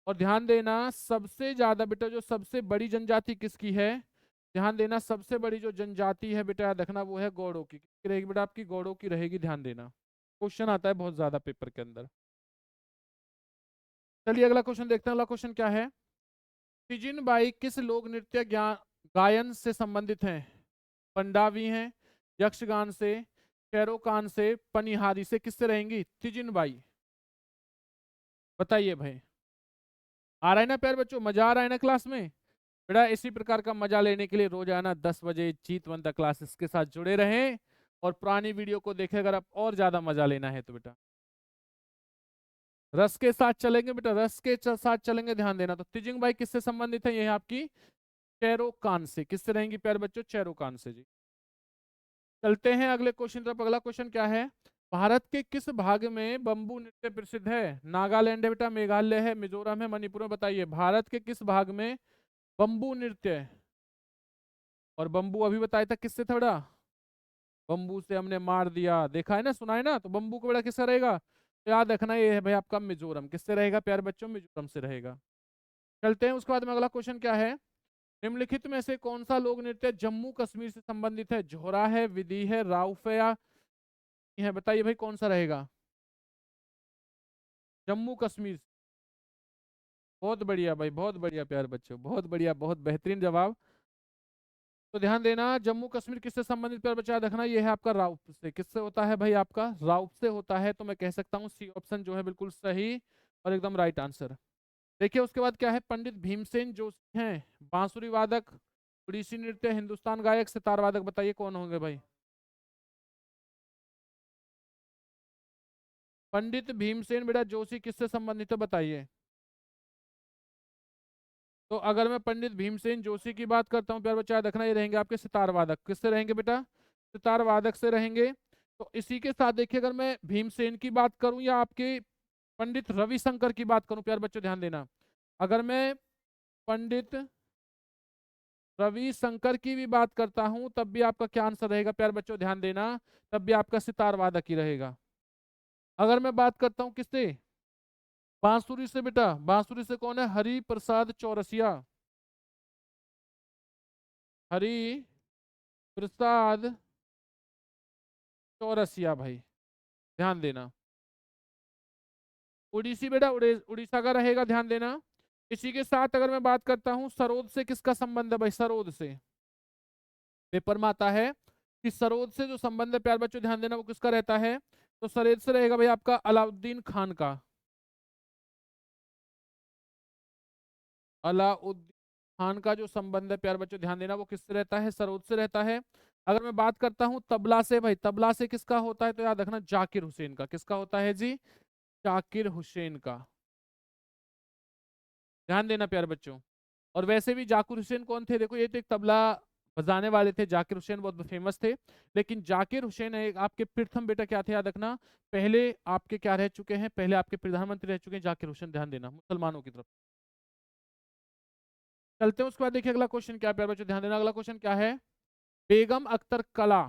और ध्यान देना सबसे ज्यादा बेटा जो सबसे बड़ी जनजाति किसकी है, ध्यान देना सबसे बड़ी जो जनजाति है बेटा याद रखना वो है गौड़ों की, किसकी रहेगी बेटा आपकी, गौड़ों की रहेगी, ध्यान देना, क्वेश्चन आता है बहुत ज्यादा पेपर के अंदर। चलिए अगला क्वेश्चन देखते हैं, अगला क्वेश्चन क्या है, तिजिन बाई किस लोक नृत्य गायन से संबंधित हैं, पंडावी हैं, यक्षगान से, कैरोकान से, पनिहारी से, किससे रहेंगी, तिजिन बाई, बताइए भाई। आ रहा है ना प्यारे बच्चों, मजा आ रहा है ना क्लास में, बेटा इसी प्रकार का मजा लेने के लिए रोजाना 10 बजे जीतवंत क्लासेस के साथ जुड़े रहें, और पुरानी वीडियो को देखें अगर आप और ज्यादा मजा लेना है तो बेटा। रस के साथ चलेंगे बेटा, रस के साथ चलेंगे, ध्यान देना। तो तिजिंग भाई किससे संबंधित है, ये है आपकी चेरोकान से, किससे रहेंगी प्यारे बच्चों, चेरोकान से जी। चलते हैं अगले क्वेश्चन तरफ, अगला क्वेश्चन क्या है, भारत के किस भाग में बंबू नृत्य प्रसिद्ध है, नागालैंड है बेटा, मेघालय है, मिजोरम है, मणिपुर में, बताइए भारत के किस भाग में बंबू नृत्य है। और बंबू अभी बताया था किससे था बेटा, बंबू से हमने मार दिया, देखा है ना सुना है ना, तो बंबू का बेटा किससे रहेगा, तो याद रखना ये है भाई आपका मिजोरम, किससे रहेगा प्यारे बच्चों, मिजोरम से रहेगा। चलते हैं उसके बाद में, अगला क्वेश्चन क्या है, निम्नलिखित में से कौन सा लोक नृत्य जम्मू कश्मीर से संबंधित है, जोहरा है, विधि है, राउफ है या है, बताइए भाई कौन सा रहेगा, जम्मू कश्मीर से। बहुत बढ़िया भाई बहुत बढ़िया प्यारे बच्चों, बहुत बढ़िया, बहुत बेहतरीन जवाब। तो ध्यान देना जम्मू कश्मीर किससे संबंधित प्यारे बच्चा, देखना ये है आपका राउफ से, किससे होता है भाई आपका राउफ से होता है, तो मैं कह सकता हूँ सी ऑप्शन जो है बिल्कुल सही और एकदम राइट आंसर। देखिए उसके बाद क्या है, पंडित भीमसेन जोशी हैं, बांसुरी वादक, ओडिसी नृत्य, हिंदुस्तान गायक, सितार वादक, बताइए कौन होंगे भाई। पंडित भीमसेन बेटा जोशी किससे संबंधित है बताइए। तो अगर मैं पंडित भीमसेन जोशी की बात करता हूँ प्यार बच्चा, याद रखना ये रहेंगे आपके सितार वादक। किससे रहेंगे बेटा? सितार वादक से रहेंगे। तो इसी के साथ देखिए, अगर मैं भीमसेन की बात करूं या आपके पंडित रविशंकर की बात करूं, प्यार बच्चों ध्यान देना, अगर मैं पंडित रविशंकर की भी बात करता हूं तब भी आपका क्या आंसर रहेगा प्यार बच्चों ध्यान देना, तब भी आपका सितार वादक ही रहेगा। अगर मैं बात करता हूं किससे? बांसुरी से बेटा, बांसुरी से कौन है? हरि प्रसाद चौरसिया। हरि प्रसाद चौरसिया भाई, ध्यान देना। उड़ीसी बेटा, उड़ीसा का रहेगा, ध्यान देना। इसी के साथ अगर मैं बात करता हूं सरोद से किसका संबंध है भाई? सरोद से पेपर में आता है कि सरोद से जो संबंध है प्यार बच्चों ध्यान देना, वो किसका रहता है? तो सरोद से रहेगा भाई आपका अलाउद्दीन खान का। अलाउद्दीन खान का जो संबंध है प्यार बच्चों ध्यान देना, वो किससे रहता है? सरोद से रहता है। अगर मैं बात करता हूं तबला से भाई, तबला से किसका होता है? तो याद रखना जाकिर हुसैन का। किसका होता है जी? जाकिर हुसैन का, ध्यान देना प्यार बच्चों। और वैसे भी जाकिर हुसैन कौन थे? देखो ये तो एक तबला बजाने वाले थे, जाकिर हुसैन बहुत फेमस थे। लेकिन जाकिर हुसैन एक आपके प्रथम बेटा क्या थे? याद रखना, पहले आपके क्या रह चुके हैं? पहले आपके प्रधानमंत्री रह चुके हैं जाकिर हुसैन, ध्यान देना, मुसलमानों की तरफ। चलते हैं उसके बाद देखिए अगला क्वेश्चन क्या है प्यारे बच्चों ध्यान देना। अगला क्वेश्चन क्या है? बेगम अख्तर कला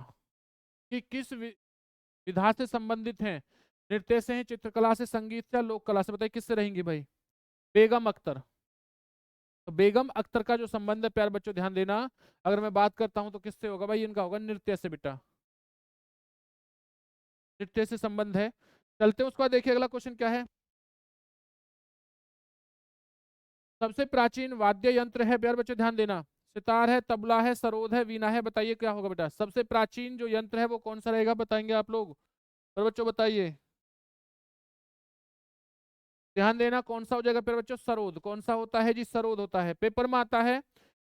की किस विधा से संबंधित हैं? नृत्य से है, चित्रकला से, संगीत से, लोक कला से? बताइए किससे रहेंगी भाई बेगम अख्तर? तो बेगम अख्तर का जो संबंध है प्यार बच्चों ध्यान देना, अगर मैं बात करता हूं तो किससे होगा भाई? इनका होगा नृत्य से बेटा, नृत्य से संबंध है। चलते हैं उसके बाद देखिए अगला क्वेश्चन क्या है। सबसे प्राचीन वाद्य यंत्र है प्यार बच्चों ध्यान देना, सितार है, तबला है, सरोद है, वीणा है? बताइए क्या होगा बेटा? सबसे प्राचीन जो यंत्र है वो कौन सा रहेगा? बताएंगे आप लोग? पर बच्चों बताइए, ध्यान देना, कौन सा हो जाएगा प्यारे बच्चों? सरोद। कौन सा होता है जी? सरोद होता है, पेपर में आता है।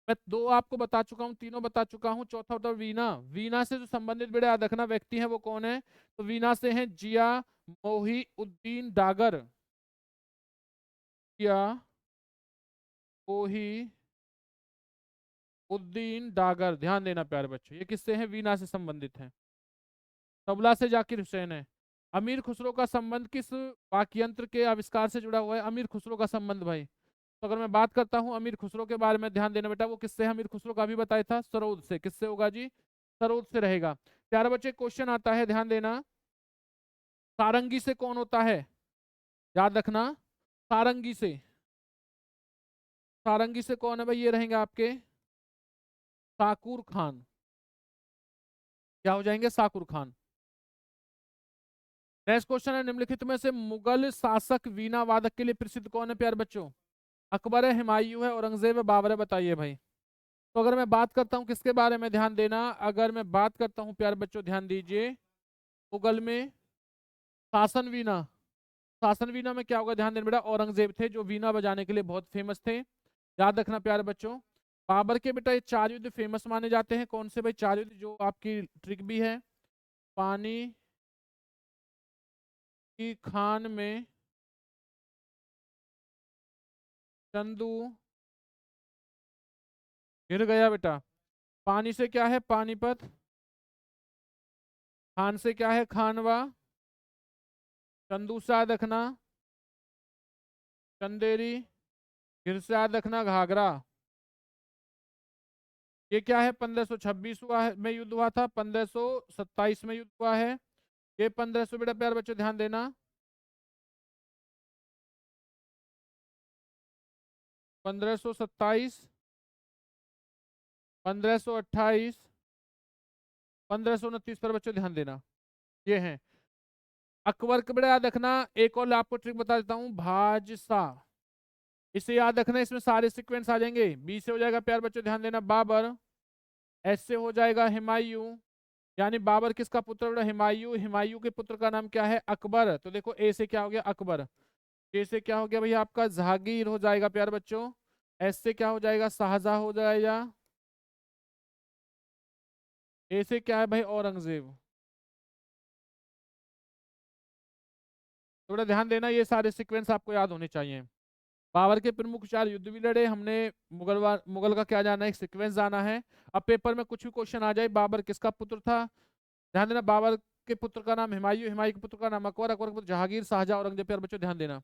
मैं दो आपको बता चुका हूँ, तीनों बता चुका हूँ, चौथा होता है वीणा। वीणा से जो संबंधित बेटा याद रखना व्यक्ति है वो कौन है? तो वीणा से है जिया मोही उद्दीन डागर। जिया मोही उद्दीन डागर, ध्यान देना प्यारे बच्चों, ये किससे हैं? वीणा से संबंधित हैं। तबला से जाकिर हुसैन है। अमीर खुसरो का संबंध किस वाक्यंत्र के आविष्कार से जुड़ा हुआ है? अमीर खुसरो का संबंध भाई, तो अगर मैं बात करता हूं अमीर खुसरो के बारे में, ध्यान देना बेटा, वो किससे है? अमीर खुसरो का भी बताया था, सरोद से। किससे होगा जी? सरोद से रहेगा। प्यारे बच्चे क्वेश्चन आता है, ध्यान देना, सारंगी से कौन होता है? याद रखना, सारंगी से, सारंगी से कौन है भाई? ये रहेंगे आपके साकुर खान। क्या हो जाएंगे? साकुर खान। नेक्स्ट क्वेश्चन है, निम्नलिखित में से मुगल शासक वीणा वादक के लिए प्रसिद्ध कौन है प्यारे बच्चों? अकबर है, हुमायूं है, औरंगजेब है, बाबर है? बताइए भाई। तो अगर मैं बात करता हूं किसके बारे में, ध्यान देना, अगर मैं बात करता हूं प्यारे बच्चों ध्यान दीजिए, मुगल में शासन वीणा, शासन वीणा में क्या होगा? ध्यान देना बेटा, औरंगजेब थे जो वीणा बजाने के लिए बहुत फेमस थे, याद रखना प्यारे बच्चों। बाबर के बेटा ये चार युद्ध फेमस माने जाते हैं, कौन से भाई चार युद्ध? जो आपकी ट्रिक भी है, पानी की खान में चंदू गिर गया बेटा। पानी से क्या है? पानीपत। खान से क्या है? खानवा। चंदू से याद रखना चंदेरी। गिर से याद रखना घाघरा। ये क्या है? 1526 हुआ है में युद्ध हुआ था, 1527 में युद्ध हुआ है। ये 1500 बेटा प्यार बच्चों ध्यान देना, 1527, 1528, 1529 पर बच्चों ध्यान देना, ये है। अकबर का बेटा याद रखना, एक और आपको ट्रिक बता देता हूं, भाजसा, इसे याद रखना, इसमें सारे सीक्वेंस आ जाएंगे। बी से हो जाएगा प्यार बच्चों ध्यान देना बाबर, एस से हो जाएगा हुमायूं, यानी बाबर किसका पुत्र बेटा? हुमायूं। हुमायूं के पुत्र का नाम क्या है? अकबर। तो देखो ए से क्या हो गया? अकबर। ए से क्या हो गया भैया? आपका जहांगीर हो जाएगा प्यार बच्चों। एस से क्या हो जाएगा? शाहजहां हो जाएगा। ए से क्या है भाई? औरंगजेब। थोड़ा ध्यान देना, ये सारे सीक्वेंस आपको याद होने चाहिए। बाबर के प्रमुख 4 युद्ध भी लड़े हमने। मुगल का क्या जाना है, एक सीक्वेंस जाना है। अब पेपर में कुछ भी क्वेश्चन आ जाए, बाबर किसका पुत्र था, ध्यान देना। बाबर के पुत्र का नाम हुमायूं, हुमायूं के पुत्र का नाम अकबर, अकबर के पुत्र जहांगीर, शाहजहां, औरंगजेब। प्यारे बच्चों ध्यान देना।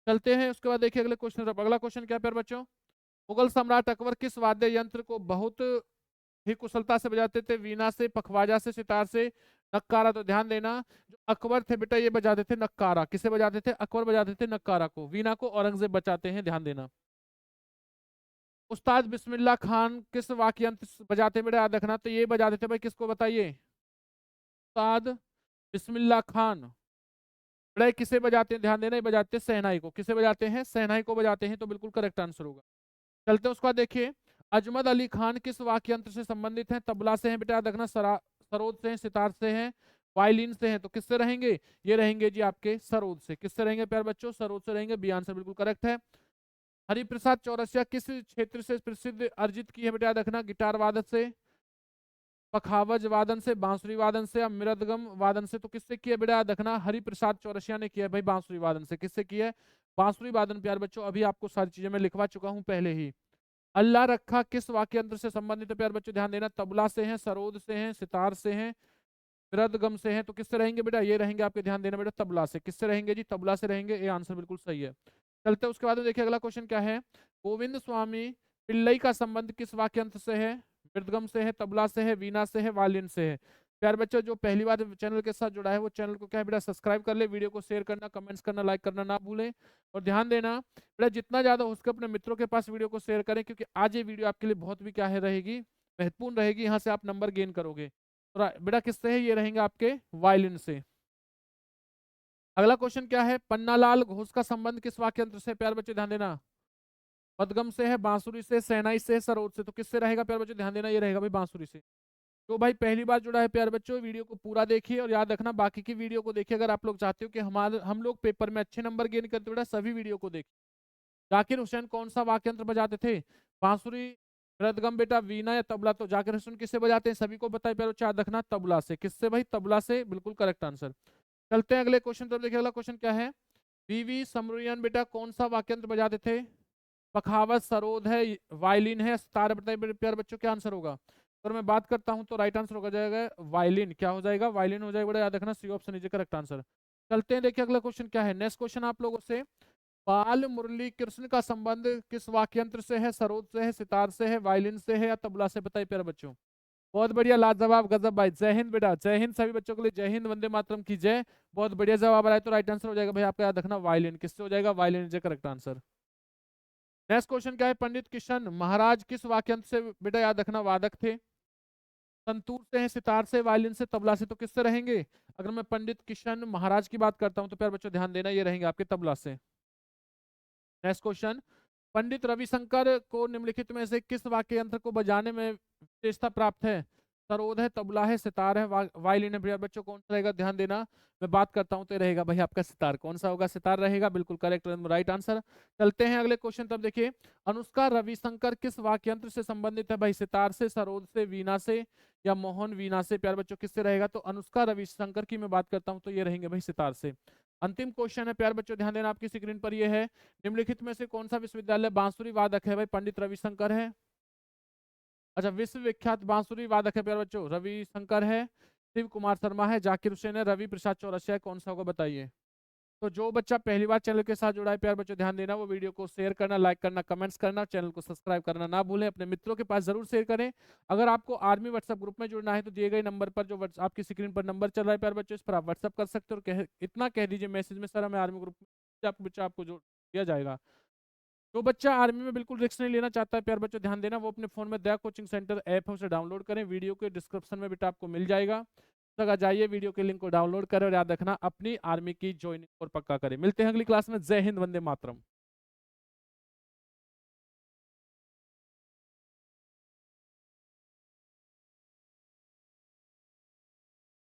चलते हैं उसके बाद देखिए अगले क्वेश्चन। अगला क्वेश्चन क्या है प्यारे बच्चों, मुगल सम्राट अकबर किस वाद्य यंत्र को बहुत ही कुशलता से बजाते थे, वीणा से, पखवाजा से, सितार से, नक्कारा। तो ध्यान देना, जो अकबर थे बेटा ये बजाते थे नक्कारा। किसे बजाते थे, अकबर बजाते थे नक्कारा को, वीणा को औरंगजेब बजाते हैं, ध्यान देना। उस्ताद बिस्मिल्लाह खान किस वाद्य यंत्र बजाते बेटा, याद रखना। तो ये बजाते थे भाई, किसको बताइए, उस्ताद बिस्मिल्लाह खान। बेटा किसे बजाते हैं, ध्यान देना, ये बजाते हैं शहनाई को। किसे बजाते हैं, शहनाई को बजाते हैं, तो बिल्कुल करेक्ट आंसर होगा। चलते हैं उसका देखिए, अजमद अली खान किस वाद्य यंत्र से संबंधित हैं, तबला से हैं बेटा, याद रखना। सरोद से हैं, सितार से हैं, वायलिन से हैं। तो किससे रहेंगे, ये रहेंगे जी आपके सरोद से। किससे रहेंगे प्यारे बच्चों, सरोद से रहेंगे, बी आंसर बिल्कुल करेक्ट है। हरिप्रसाद चौरसिया किस क्षेत्र से प्रसिद्ध अर्जित की है बेटा, याद रखना। गिटार वादक से, पखावज वादन से, बांसुरी वादन से, या मृदगम वादन से। तो किससे किया बेटा, याद रखना, हरिप्रसाद चौरसिया ने किया भाई बांसुरी वादन से। किससे किया है, बांसुरी वादन। प्यारे बच्चों अभी आपको सारी चीजें मैं लिखवा चुका हूं पहले ही। अल्लाह रखा किस वाक्य यंत्र से संबंधित है प्यारे बच्चों, ध्यान देना। तबला से हैं, सरोद से हैं, सितार से हैं, मृदगम से हैं। तो किससे रहेंगे बेटा, ये रहेंगे आपके, ध्यान देना बेटा, तबला से। किससे रहेंगे जी, तबला से रहेंगे, ये आंसर बिल्कुल सही है। चलते हैं उसके बाद में देखिए अगला क्वेश्चन क्या है, गोविंद स्वामी पिल्लई का संबंध किस वाक्य यंत्र से है, मृदगम से है, तबला से है, वीणा से है, वायलिन से है। प्यारे बच्चों जो पहली बार चैनल के साथ जुड़ा है वो चैनल को क्या है बेटा, सब्सक्राइब कर ले, वीडियो को शेयर करना, कमेंट्स करना, लाइक करना ना भूलें। और ध्यान देना बेटा, जितना ज्यादा हो सके अपने मित्रों के पास वीडियो को शेयर करें, क्योंकि आज ये वीडियो आपके लिए बहुत भी क्या है रहेगी, महत्वपूर्ण रहेगी। यहाँ से आप नंबर गेन करोगे। तो बेटा किससे है, ये रहेंगे आपके वायलिन से। अगला क्वेश्चन क्या है, पन्नालाल घोष का संबंध किस वाक्य यंत्र से, प्यारे बच्चे ध्यान देना। मदगम से है, बांसुरी से, शहनाई से, सरोद से। तो किससे रहेगा प्यारे बच्चों, ध्यान देना, ये रहेगा भाई बांसुरी से। तो भाई पहली बार जुड़ा है प्यारे बच्चों, वीडियो को पूरा देखिए और याद रखना बाकी की वीडियो को देखिए। अगर आप लोग चाहते हो कि हम लोग पेपर में अच्छे नंबर गेन करते बेटा, सभी वीडियो को देखिए। जाकिर हुसैन कौन सा वाक्य यंत्र बजाते थे, बांसुरी, मृदगम बेटा, वीणा या तबला। तो जाकिर हुसैन किससे बजाते हैं, सभी को बताए प्यारे बच्चों, याद रखना, तबला से। किससे भाई, तबला से, बिल्कुल करेक्ट आंसर। चलते हैं अगले क्वेश्चन तरफ देखिए। अगला क्वेश्चन क्या है, बीवी समरुयन बेटा कौन सा वाक्य यंत्र बजाते थे, पखावत, सरोद है, वायलिन है, सितार। बताइए प्यारे बच्चों क्या आंसर होगा। अगर मैं बात करता हूं तो राइट आंसर हो जाएगा वायलिन। क्या हो जाएगा, वायलिन हो जाएगा बेटा, याद रखना, C option is correct answer. चलते हैं देखिए अगला क्वेश्चन क्या है। नेक्स्ट क्वेश्चन आप लोगों से, बाल मुरली कृष्ण का संबंध किस वाक्य यंत्र से है, सरोद से है, सितार से है, वायलिन से है, या तबला से। बताइए प्यारे बच्चों। बहुत बढ़िया, लाजवाब, गजब भाई, जय हिंद बेटा, जय हिंद सभी बच्चों के लिए, जय हिंद, वंदे मातरम की जय। बहुत बढ़िया जवाब आया। तो राइट आंसर हो जाएगा भाई आपका, याद रखना, वायलिन। किससे हो जाएगा, violin is correct answer. Next question क्या है, पंडित किशन महाराज किस वाक्यंत्र से बेटा, याद रखना, वादक थे। संतूर से हैं, सितार से, वायलिन से, तबला से। तो किससे रहेंगे, अगर मैं पंडित किशन महाराज की बात करता हूं तो प्यारे बच्चों ध्यान देना, ये रहेंगे आपके तबला से। नेक्स्ट क्वेश्चन, पंडित रविशंकर को निम्नलिखित में से किस वाद्य यंत्र को बजाने में विशेषता प्राप्त है, सरोद है, तबला है, सितार है, वायलिन है। प्यारे बच्चों कौन सा रहेगा, ध्यान देना, मैं बात करता हूं तो ये रहेगा भाई आपका सितार। कौन सा होगा, सितार रहेगा, बिल्कुल करेक्ट, राइट आंसर। चलते हैं अगले क्वेश्चन तब देखिए, अनुष्का रविशंकर किस वाद्य यंत्र से संबंधित है भाई, सितार से, सरोद से, वीणा से, या मोहन वीणा से। प्यारे बच्चों किससे रहेगा, तो अनुष्का रविशंकर की मैं बात करता हूं तो ये रहेंगे भाई सितार से। अंतिम क्वेश्चन है प्यारे बच्चों, ध्यान देना, आपकी स्क्रीन पर ये है, निम्नलिखित में से कौन सा विश्वविद्यालय बांसुरी वादक है भाई, पंडित रविशंकर है। अच्छा, विश्वविख्यात बांसुरी वादक है प्यारे बच्चों, रविशंकर है, शिव कुमार शर्मा है, जाकिर हुसैन है, रवि प्रसाद चौरसिया है। कौन सा होगा बताइए। तो जो बच्चा पहली बार चैनल के साथ जुड़ा है प्यारे बच्चों, ध्यान देना, वो वीडियो को शेयर करना, लाइक करना, कमेंट्स करना, चैनल को सब्सक्राइब करना ना भूलें, अपने मित्रों के पास जरूर शेयर करें। अगर आपको आर्मी व्हाट्सएप ग्रुप में जुड़ना है तो दिए गए नंबर पर, जो आपकी स्क्रीन पर नंबर चल रहा है प्यारे बच्चों, इस पर आप व्हाट्सएप कर सकते हो और इतना कह दीजिए मैसेज में, सर हमें आर्मी ग्रुप में आपको बच्चा आपको जोड़ दिया जाएगा। जो बच्चा आर्मी में बिल्कुल रिस्क नहीं लेना चाहता है प्यारे बच्चों, ध्यान देना, वो अपने फोन में दया कोचिंग सेंटर ऐप है, उसे डाउनलोड करें, वीडियो के डिस्क्रिप्शन में बेटा आपको मिल जाएगा। तक जाइए, वीडियो के लिंक को डाउनलोड करें और याद रखना अपनी आर्मी की ज्वाइनिंग और पक्का करें। मिलते हैं अगली क्लास में, जय हिंद, वंदे मातरम।